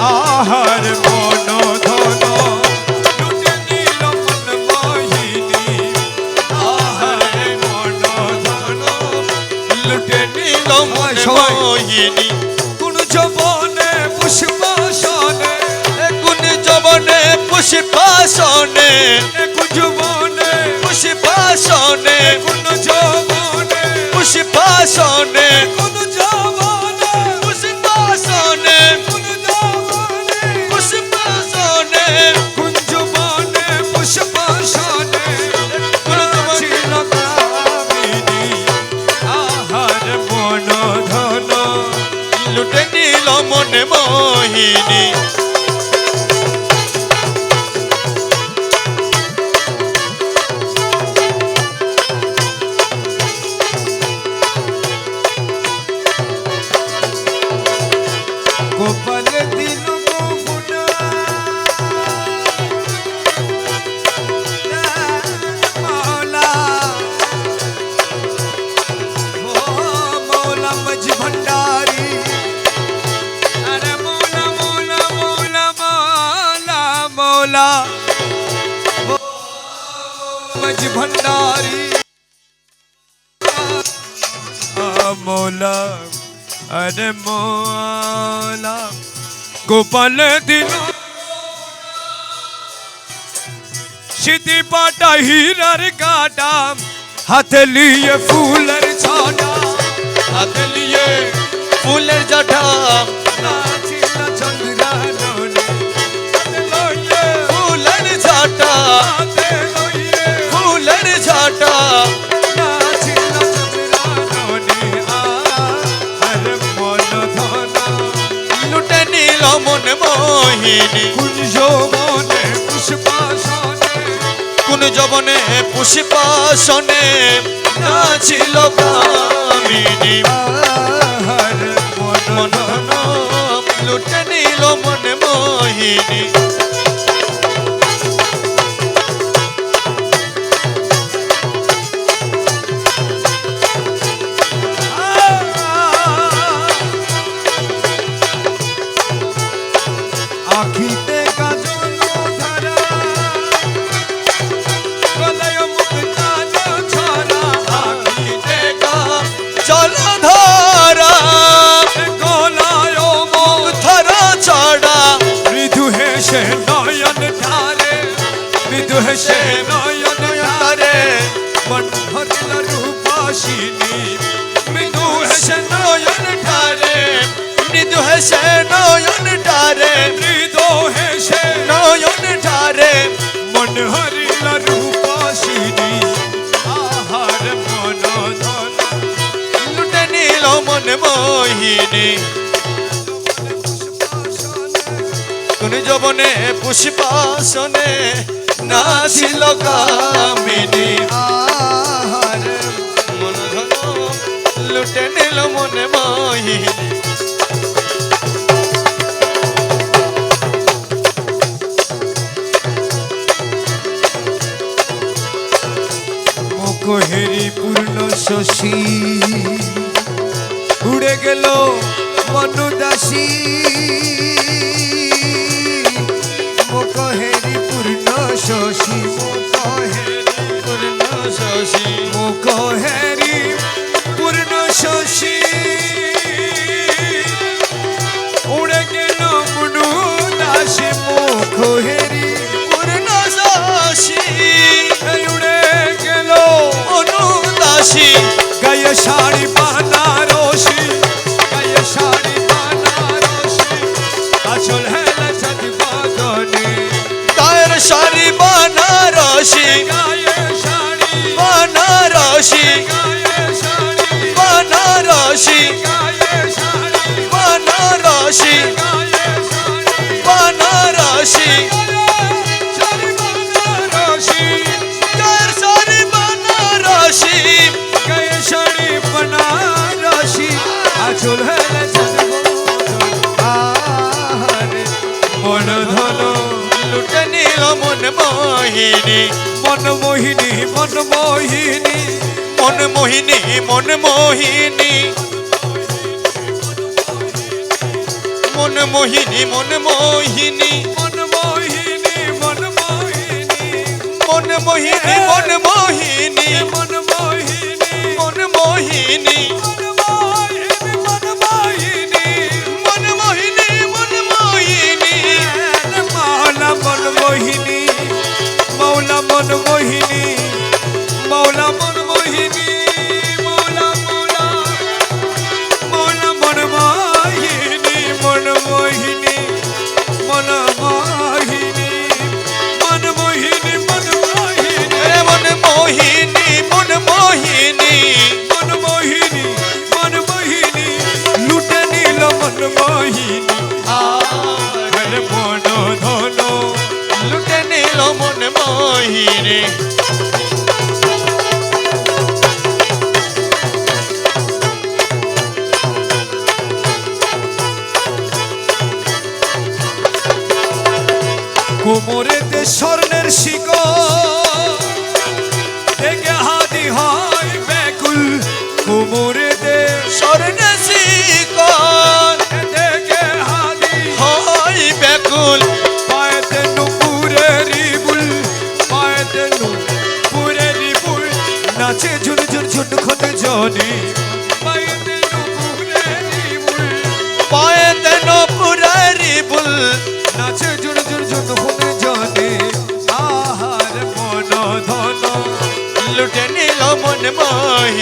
আহার মন ধন লুটে নিল মন মোহিনী আহার মন ধন লুটে নিল মন মোহিনী কোন যবনে পুষ্পাসনে কোন যবনে পুষ্পাসনে কোন যবনে পুষ্পাসনে কোন যবনে পুষ্পাসনে কোন যবনে পুষ্পাসনে কোন যবনে পুষ্পাসনে কোন যবনে পুষ্পাসনে কোন ছিল কামিনী আহার মন ধন লুটে নিল মন মোহিনী গোপাল দিল মোহনা মৌলা ও মৌলা মজ ভণ্ডারি আরে মৌলা মৌলা মৌলা মৌলা মৌলা মজ ভণ্ডারি মৌলা अरे मौला गोपाल दिल सीधी पाटा हीरार काटा हाथ लिए फूलर छाटा हाथ लिए फूलर जटा नाचिला चंद्रा लोने फूलर छाटा फूलर छाटा মন মোহিনী কুঞ্জ মনে পুষ্পাসনে কোন যবনে পুষ্পাসনে নাচিল কামিনী আহার মন লুটে নিল মন মোহিনী আখিতে কাজল ধরা গলায় মুক্তান ছড়া আখিতে কাজল ধরা গলায় মুক্তার ছড়া মৃদু হেসে নয়ন ধারে মৃদু হেসে নয়ন ধারে মন ভরিল রূপসিনী মৃদু হেসে নয়ন ধারে মৃদু হেসে নয়ন ধারে মৃদু হেসে নয়ন ধারে মন হরিল রূপসিনী আহার মন ধন লুটে নিল মন মোহিনী কোন যবনে পুষ্পাসনে নাচিল কামিনী আহার মন ধন লুটে নিল মন মোহিনী কোহেরি পূর্ণ শশী উড়ে গেল মনুদাসী মোকহেরি পূর্ণ শশী মোকহেরি পূর্ণ শশী মোকহেরি পূর্ণ শশী উড়ে গেল মনুদাসী মোকহেরি পূর্ণ শশী উড়ে গেল অনুদাসী গায়ে শাড়ি বানারসি গায়ে শাড়ি বানারসি আচল হেলা ছাদ বাগানে গায়ের শাড়ি বানারসি গায়ে শাড়ি বানারসি গায়ে শাড়ি বানারসি গায়ে শাড়ি বানারসি গায়ে শাড়ি বানারসি আচল হেলে মন ধন লুটে নিল মন মোহিনী মন মোহিনী মন মোহিনী মন মোহিনী মন মোহিনী মন মোহিনী মন মোহিনী মন মোহিনী মন মোহিনী মন মোহিনী মন মোহিনী মন মোহিনী মন মোহিনী মন মোহিনী মন মোহিনী মন মোহিনী মন মোহিনী মৌলা মন মোহিনী মৌলা মন মোহিনী মৌলা মন মোহিনী মৌলা মৌলা মৌলা মন মোহিনী মন মোহিনী মন মোহিনী মন মোহিনী মন মোহিনী এ মন মোহিনী মন মোহিনী মন মোহিনী মন মোহিনী লুটে নিল মন মোহিনী আর মন ধন লুটে নিল মন মোহিনী কোমরেতে স্বর্ণের শিকল থেকে হাতি হয় ব্যাকুল কোমরেতে স্বর্ণে শিকল থেকে হাতি হয় ব্যাকুল পায়েতে নুপুরের বুল পায়েতে নুপুরের বুল নাচে ঝুন ঝুন ঝুন খতে জনি পায়েতে নুপুরের বুল পায়েতে নপুরারি বুল নাচে ঝুন ঝুন ঝুন খতে জনি আহার মন ধন লুটে নিল মন মোহিনী